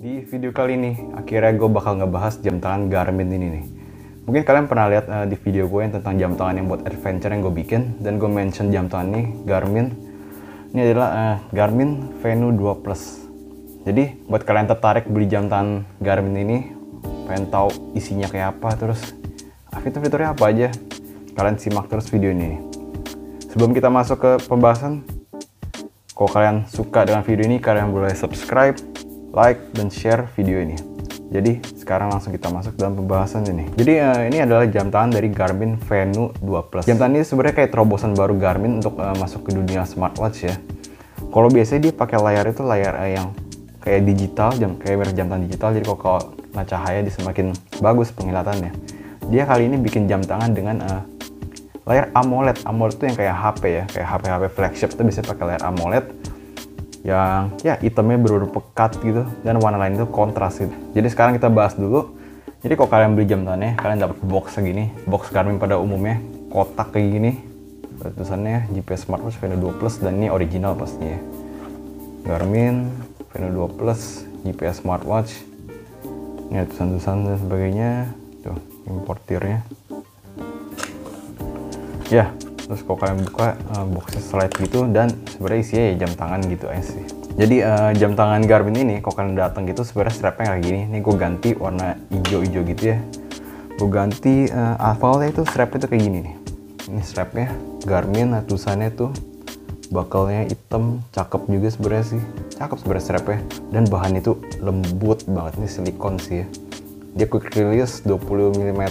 Di video kali ini, akhirnya gue bakal ngebahas jam tangan Garmin ini nih. Mungkin kalian pernah lihat di video gue yang tentang jam tangan yang buat adventure yang gue bikin. Dan gue mention jam tangan ini, Garmin. Ini adalah Garmin Venu 2 Plus. Jadi, buat kalian tertarik beli jam tangan Garmin ini, pengen tahu isinya kayak apa, terus fitur-fiturnya apa aja, kalian simak terus video ini. Sebelum kita masuk ke pembahasan, kalau kalian suka dengan video ini, kalian boleh subscribe, like, dan share video ini. Jadi sekarang langsung kita masuk dalam pembahasan ini. Jadi ini adalah jam tangan dari Garmin Venu 2 Plus. Jam tangan ini sebenarnya kayak terobosan baru Garmin untuk masuk ke dunia smartwatch ya. Kalau biasanya dia pakai layar itu layar yang kayak digital, kayak merek jam tangan digital. Jadi kalau kena cahaya dia semakin bagus penglihatannya. Dia kali ini bikin jam tangan dengan layar AMOLED. AMOLED itu yang kayak HP ya, kayak HP flagship itu bisa pakai layar AMOLED yang ya hitamnya bener-bener pekat gitu, dan warna lain itu kontras gitu. Jadi sekarang kita bahas dulu. Jadi kalau kalian beli jam tangannya, kalian dapat box segini. Box Garmin pada umumnya kotak kayak gini, tulisannya GPS Smartwatch Venu 2 Plus, dan ini original pastinya. Garmin Venu 2 Plus GPS Smartwatch. Ini tulisan-tulisan dan sebagainya. Tuh importirnya. Ya, terus kalau kalian buka boxnya slide gitu, dan sebenarnya isinya ya jam tangan gitu aja sih. Jadi jam tangan Garmin ini kalau kalian datang gitu sebenarnya strapnya kayak gini. Ini gue ganti warna hijau-hijau gitu ya. Gue ganti awalnya itu strapnya tuh kayak gini nih. Ini strapnya Garmin, tulisannya tuh bakalnya hitam, cakep juga sebenarnya sih. Cakep sebenarnya strapnya, dan bahannya itu lembut banget. Ini silikon sih ya. Dia quick release 20 mm.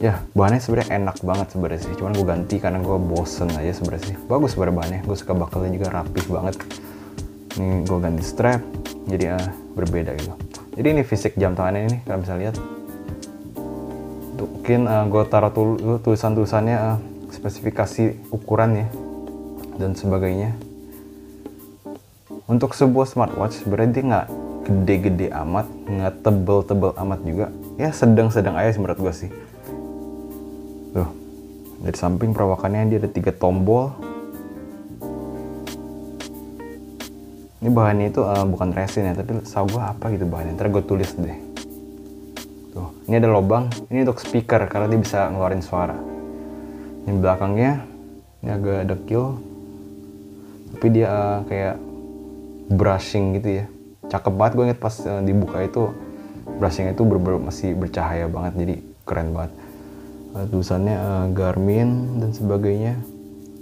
Ya, bahannya sebenarnya enak banget sebenarnya sih. Cuman gue ganti karena gue bosen aja sebenarnya sih. Bagus sebenarnya bahannya. Gue suka bakalnya juga rapih banget. Ini gue ganti strap, jadi berbeda gitu. Jadi ini fisik jam tangannya ini, kalian bisa lihat. Mungkin gue taruh tulisan-tulisannya, spesifikasi ukurannya dan sebagainya. Untuk sebuah smartwatch sebenarnya dia nggak gede-gede amat, nggak tebel-tebel amat juga. Ya sedang-sedang aja sih menurut gue sih. Tuh, dari samping perawakannya dia ada 3 tombol. Ini bahannya itu bukan resin ya, tapi tahu gue apa gitu bahannya. Ntar gue tulis deh. Tuh, ini ada lubang. Ini untuk speaker karena dia bisa ngeluarin suara. Ini belakangnya, ini agak dekil, tapi dia kayak brushing gitu ya. Cakep banget, gue inget pas dibuka itu brushingnya itu masih bercahaya banget, jadi keren banget. Tulisannya Garmin dan sebagainya,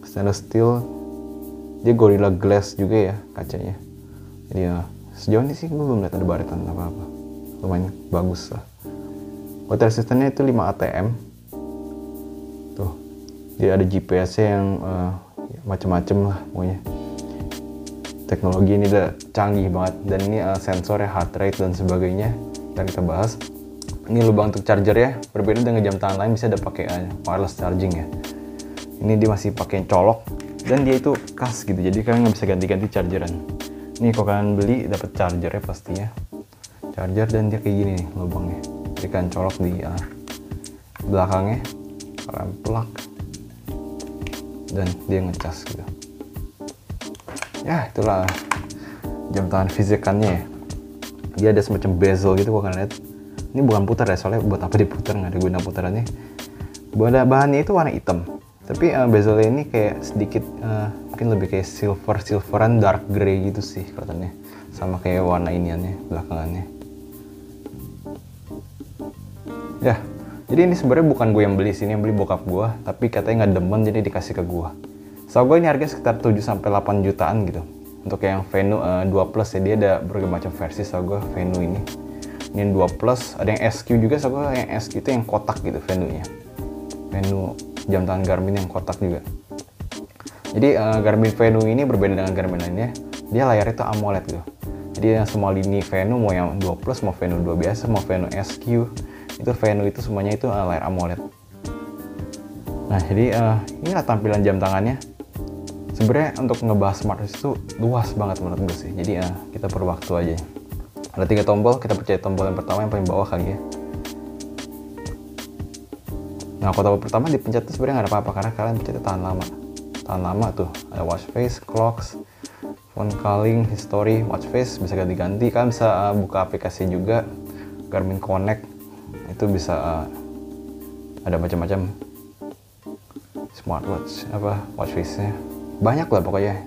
stainless steel, dia Gorilla Glass juga ya kacanya. Jadi sejauh ini sih gue belum lihat ada baretan apa-apa, lumayan bagus lah. Water resistance-nya itu 5 ATM. Tuh, dia ada GPS-nya yang macem-macem lah pokoknya. Teknologi ini udah canggih banget, dan ini sensornya heart rate dan sebagainya. Dan kita bahas. Ini lubang untuk charger ya, berbeda dengan jam tangan lain bisa ada pakai wireless charging ya. Ini dia masih pakai colok, dan dia itu khas gitu, jadi kalian nggak bisa ganti-ganti chargeran. Ini kalau kalian beli dapat chargernya pastinya, charger, dan dia kayak gini nih lubangnya. Jadi kalian colok di belakangnya, kalian plug, dan dia ngecas gitu. Ya itulah jam tangan fisikannya ya. Dia ada semacam bezel gitu kalau kalian lihat. Ini bukan putar ya, soalnya buat apa diputar, nggak ada guna putarannya. Bahannya itu warna hitam, tapi bezelnya ini kayak sedikit mungkin lebih kayak silveran dark grey gitu sih kelihatannya, sama kayak warna iniannya belakangannya. Ya, jadi ini sebenarnya bukan gue yang beli sini, yang beli bokap gue, tapi katanya nggak demen jadi dikasih ke gue. So gue ini harganya sekitar 7-8 jutaan gitu. Untuk yang Venu 2 Plus ya, dia ada berbagai macam versi. So gue Venu ini 2 Plus, ada yang SQ juga. So gue yang SQ itu yang kotak gitu Venu-nya. Venu jam tangan Garmin yang kotak juga. Jadi Garmin Venu ini berbeda dengan Garmin lainnya. Dia layarnya itu AMOLED gitu. Jadi yang semua lini Venu, mau yang 2 Plus, mau Venu 2 biasa, mau Venu SQ, itu Venu itu semuanya itu layar AMOLED. Nah jadi inilah tampilan jam tangannya. Sebenarnya untuk ngebahas smartwatch itu luas banget menurut gue sih. Jadi kita perlu waktu aja. Ada 3 tombol, kita percaya tombol yang pertama yang paling bawah kali ya. Nah kalau tombol pertama dipencet itu sebenarnya nggak ada apa-apa, karena kalian pencetnya tahan lama tuh. Ada watch face, clocks, phone calling, history, watch face bisa ganti-ganti. Kalian bisa buka aplikasi juga, Garmin Connect, itu bisa ada macam-macam smartwatch, watch face-nya banyak lah pokoknya.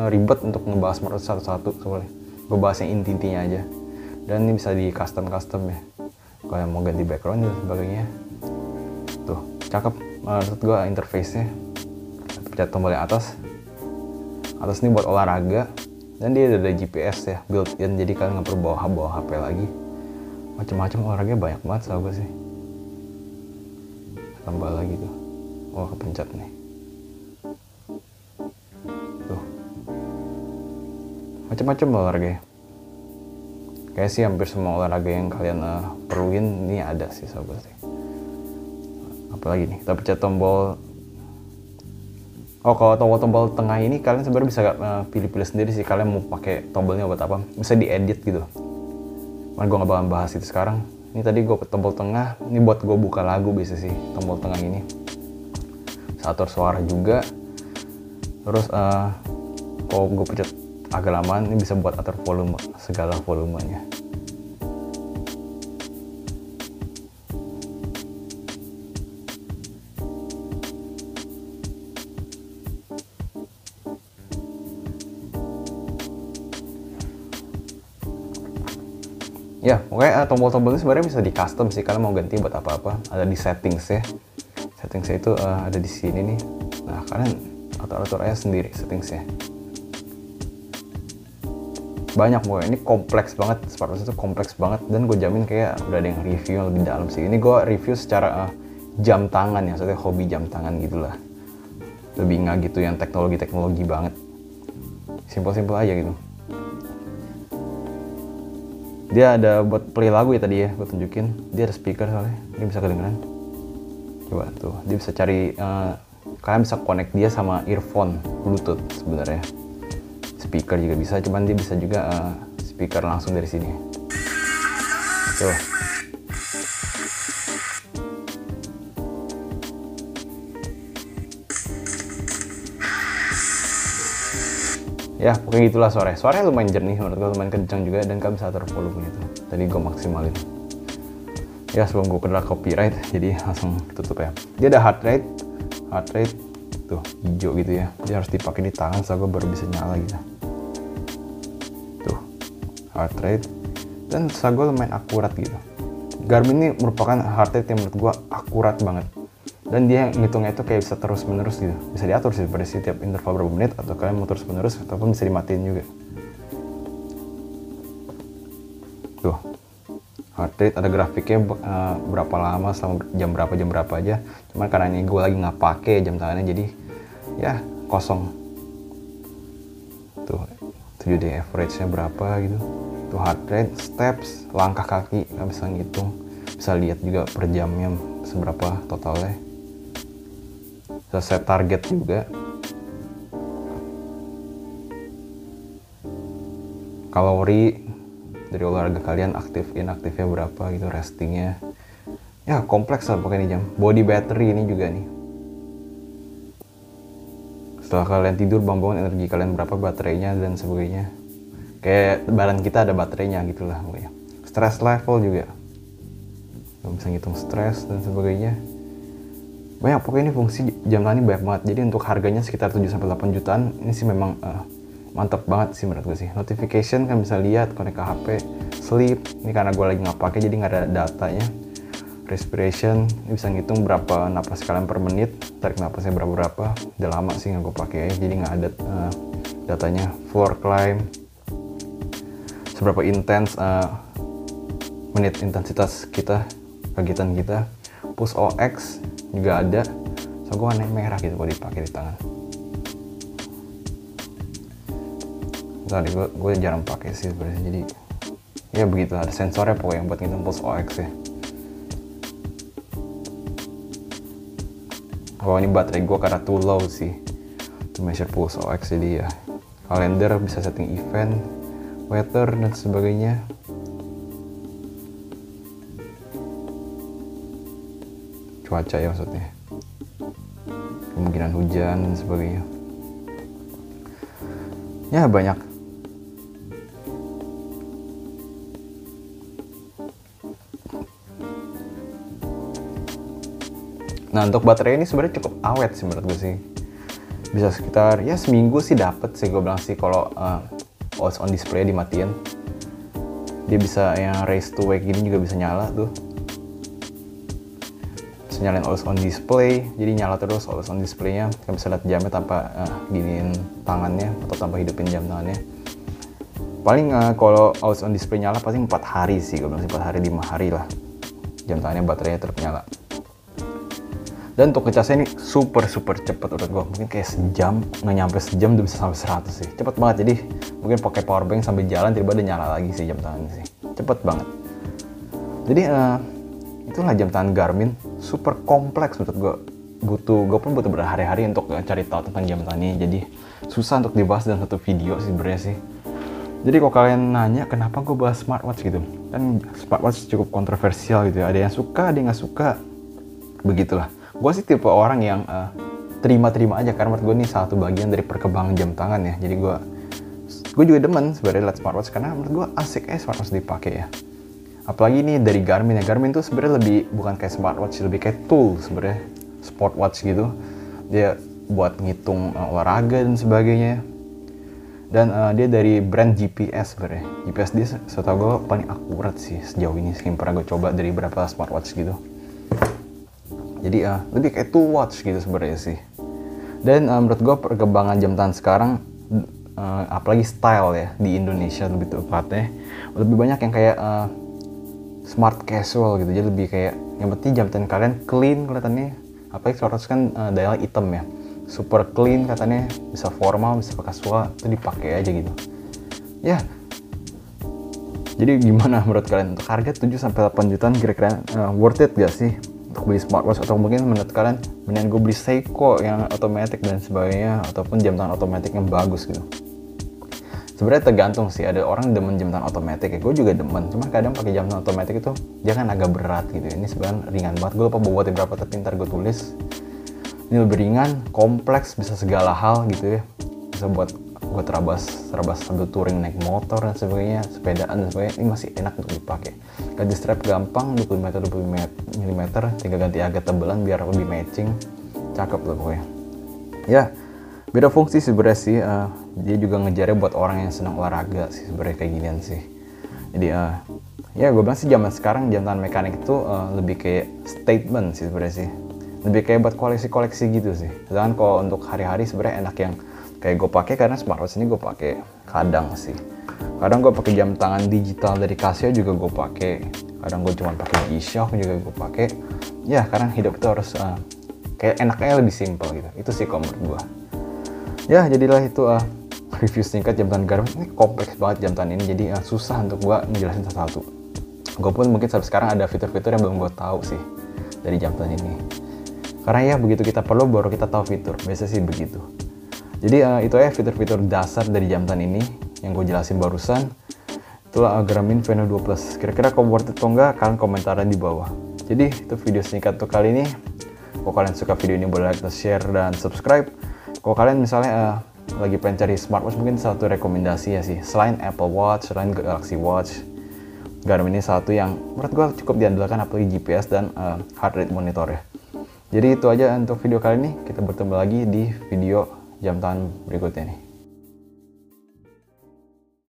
Ribet untuk ngebahas smartwatch satu-satu, soalnya gue bahas yang inti-intinya aja. Dan ini bisa di custom ya, kalau mau ganti background dan sebagainya. Tuh cakep menurut gue interface-nya. Pencet tombol yang atas ini buat olahraga, dan dia ada GPS ya built-in, jadi kalian nggak perlu bawa HP lagi. Macam-macam olahraga banyak banget tau gue sih. Tambah lagi tuh, kepencet nih tuh, macam-macam olahraga. Kayak sih hampir semua olahraga yang kalian perluin ini ada sih sobat sih. Apalagi nih, kita pencet tombol. Kalau tombol tengah ini kalian sebenarnya bisa pilih-pilih sendiri sih, kalian mau pakai tombolnya buat apa. Bisa diedit gitu. Cuman gue nggak bakal bahas itu sekarang. Ini tadi gue tombol tengah, ini buat gue buka lagu biasa sih tombol tengah ini. Bisa atur suara juga. Terus kalau gue pencet agak lama, ini bisa buat atur volume, segala volumenya. Ya, pokoknya tombol-tombolnya sebenarnya bisa di custom sih, kalian mau ganti buat apa-apa. Ada di settings ya. Settingsnya itu ada di sini nih. Nah, kalian atur-atur aja sendiri settingsnya. Banyak pokoknya, ini kompleks banget, smartwatch itu kompleks banget, dan gue jamin kayak udah ada yang review yang lebih dalam sih. Ini gue review secara jam tangan ya, maksudnya hobi jam tangan gitulah. Lebih nggak gitu yang teknologi banget. Simpel-simpel aja gitu. Dia ada buat play lagu ya tadi ya, gue tunjukin. Dia ada speaker soalnya, ini bisa kedengeran. Coba tuh, dia bisa cari, kalian bisa connect dia sama earphone Bluetooth sebenarnya. Speaker juga bisa, cuman dia bisa juga speaker langsung dari sini. Tuh. Ya pokoknya gitulah suaranya lumayan jernih, menurut gue lumayan kencang juga, dan kalian bisa atur volumenya tuh. Tadi gue maksimalin ya sebelum gue kena copyright, jadi langsung tutup ya. Dia ada heart rate tuh hijau gitu ya, dia harus dipakai di tangan so gue baru bisa nyala gitu. Tuh heart rate, dan so gue lumayan akurat gitu. Garmin ini merupakan heart rate yang menurut gue akurat banget, dan dia ngitungnya itu kayak bisa terus menerus gitu, bisa diatur sih pada setiap interval berapa menit, atau kalian mau terus menerus ataupun bisa dimatiin juga. Tuh heart rate ada grafiknya, berapa lama selama jam berapa aja. Cuman karena ini gue lagi nggak pakai jam tangannya, jadi ya kosong. Tuh 7D average nya berapa gitu. Tuh heart rate, steps, langkah kaki nggak bisa ngitung, bisa lihat juga per jamnya seberapa totalnya. Bisa set target juga. Kalori dari olahraga kalian, inaktifnya berapa gitu, restingnya. Ya kompleks lah pokoknya nih jam. Body battery ini juga nih. Setelah kalian tidur, bangun energi kalian berapa, baterainya dan sebagainya. Kayak badan kita ada baterainya gitulah pokoknya. Stress level juga. Bisa ngitung stres dan sebagainya. Banyak pokoknya, ini fungsi jam tangan ini banyak banget. Jadi untuk harganya sekitar 7-8 jutaan, ini sih memang mantap banget sih menurut gue sih. Notification kan bisa lihat, connect ke HP. Sleep, ini karena gue lagi nggak pakai jadi nggak ada datanya. Respiration, ini bisa ngitung berapa napas kalian per menit, tarik napasnya berapa. Udah lama sih nggak gue pakai ya, jadi nggak ada datanya. Floor climb, seberapa intens menit intensitas kita, kegiatan kita. Push OX juga ada, so gue warna merah gitu kalau dipakai di tangan. Tadi gue jarang pakai sih sebenarnya, jadi ya begitu, ada sensornya pokoknya buat ngitung pulse OX ya. Oh ini baterai gue karena too low sih to measure pulse OX, jadi ya kalender bisa setting event, weather dan sebagainya. Cuaca ya maksudnya, kemungkinan hujan dan sebagainya. Ya banyak Nah untuk baterai ini sebenarnya cukup awet sih menurut gue sih. Bisa sekitar ya seminggu sih dapet sih gue bilang sih kalau always on display dimatiin. Dia bisa yang raise to wake gini juga bisa nyala tuh. Bisa nyalain always on display, jadi nyala terus always on displaynya. Kita bisa lihat jamnya tanpa giniin tangannya atau tanpa hidupin jam tangannya. Paling kalau always on display nyala pasti 4 hari sih, gue bilang sih 4 hari 5 hari lah jam tangannya baterainya tetap nyala. Dan untuk ngecasnya ini super cepet menurut gue, mungkin kayak sejam, nggak nyampe sejam udah bisa sampai 100 sih, cepet banget. Jadi mungkin pakai power bank sambil jalan tiba-tiba udah nyala lagi sih jam tangan sih, cepet banget. Jadi itulah jam tangan Garmin, super kompleks menurut gue. Gue pun butuh berhari-hari untuk cari tahu tentang jam tangan ini, jadi susah untuk dibahas dalam satu video sih sebenarnya sih. Jadi kalau kalian nanya kenapa gue bahas smartwatch gitu, kan smartwatch cukup kontroversial gitu ya, ada yang suka, ada yang nggak suka, begitulah. Gue sih tipe orang yang terima-terima aja, karena menurut gue ini satu bagian dari perkembangan jam tangan ya. Jadi gue juga demen sebenarnya lihat smartwatch, karena menurut gue asik smartwatch dipakai ya. Apalagi ini dari Garmin ya. Garmin tuh sebenarnya lebih bukan kayak smartwatch, lebih kayak tool sebenarnya, sport watch gitu. Dia buat ngitung olahraga dan sebagainya. Dan dia dari brand GPS sebenarnya. GPS dia setahu gue paling akurat sih sejauh ini sih, yang pernah gue coba dari beberapa smartwatch gitu. Jadi lebih kayak tool watch gitu sebenarnya sih. Dan menurut gue perkembangan jam tangan sekarang, apalagi style ya di Indonesia lebih tepatnya, lebih banyak yang kayak smart casual gitu. Jadi lebih kayak yang penting jam tangan kalian clean kelihatannya. Apalagi smartwatch kan dialnya hitam ya, super clean katanya, bisa formal, bisa casual, itu dipakai aja gitu. Ya. Jadi gimana menurut kalian untuk harga 7-8 jutaan kira-kira worth it gak sih untuk beli smartwatch? Atau mungkin menurut kalian mendingan gue beli Seiko yang otomatis dan sebagainya, ataupun jam tangan otomatis yang bagus gitu? Sebenarnya tergantung sih, ada orang demen jam tangan otomatis ya, gue juga demen, cuma kadang pakai jam tangan otomatis itu jangan agak berat gitu. Ini sebenarnya ringan banget, gue lupa buat berapa, tapi ntar gue tulis. Ini lebih ringan, kompleks, bisa segala hal gitu ya, bisa buat terabas sambil touring, naik motor dan sebagainya, sepedaan dan sebagainya. Ini masih enak untuk dipakai. Ganti strap gampang, 25 mm, tinggal ganti agak tebelan biar lebih matching, cakep lah pokoknya. Ya, beda fungsi sebenarnya sih. Dia juga ngejarnya buat orang yang senang olahraga sih sebenarnya, kayak ginian sih. Jadi ya gue bilang sih zaman sekarang jam tangan mekanik itu lebih kayak statement sih sebenarnya sih, lebih kayak buat koleksi-koleksi gitu sih. Sedangkan kalau untuk hari-hari sebenarnya enak yang kayak gue pakai, karena smartwatch ini gue pakai kadang sih. Kadang gue pakai jam tangan digital dari Casio juga gue pakai. Kadang gue cuma pakai G-Shock juga gue pakai. Ya karena hidup itu harus kayak enaknya lebih simple gitu. Itu sih kalau menurut gue. Ya jadilah itu review singkat jam tangan Garmin. Ini kompleks banget jam tangan ini, jadi susah untuk gue ngejelasin satu-satu. Gue pun mungkin sampai sekarang ada fitur-fitur yang belum gue tahu sih dari jam tangan ini. Karena ya begitu kita perlu baru kita tahu fitur. Biasa sih begitu. Jadi itu aja fitur-fitur dasar dari jam tangan ini yang gue jelasin barusan. Itulah Garmin Venu 2 Plus. Kira-kira kalau worth it atau enggak, kalian komentarnya di bawah. Jadi itu video singkat untuk kali ini. Kalau kalian suka video ini boleh like, share, dan subscribe. Kalau kalian misalnya lagi pengen cari smartwatch, mungkin satu rekomendasi ya sih. Selain Apple Watch, selain Galaxy Watch, Garmin ini satu yang menurut gue cukup diandalkan, apalagi GPS dan heart rate monitor ya. Jadi itu aja untuk video kali ini. Kita bertemu lagi di video jam tangan berikutnya nih.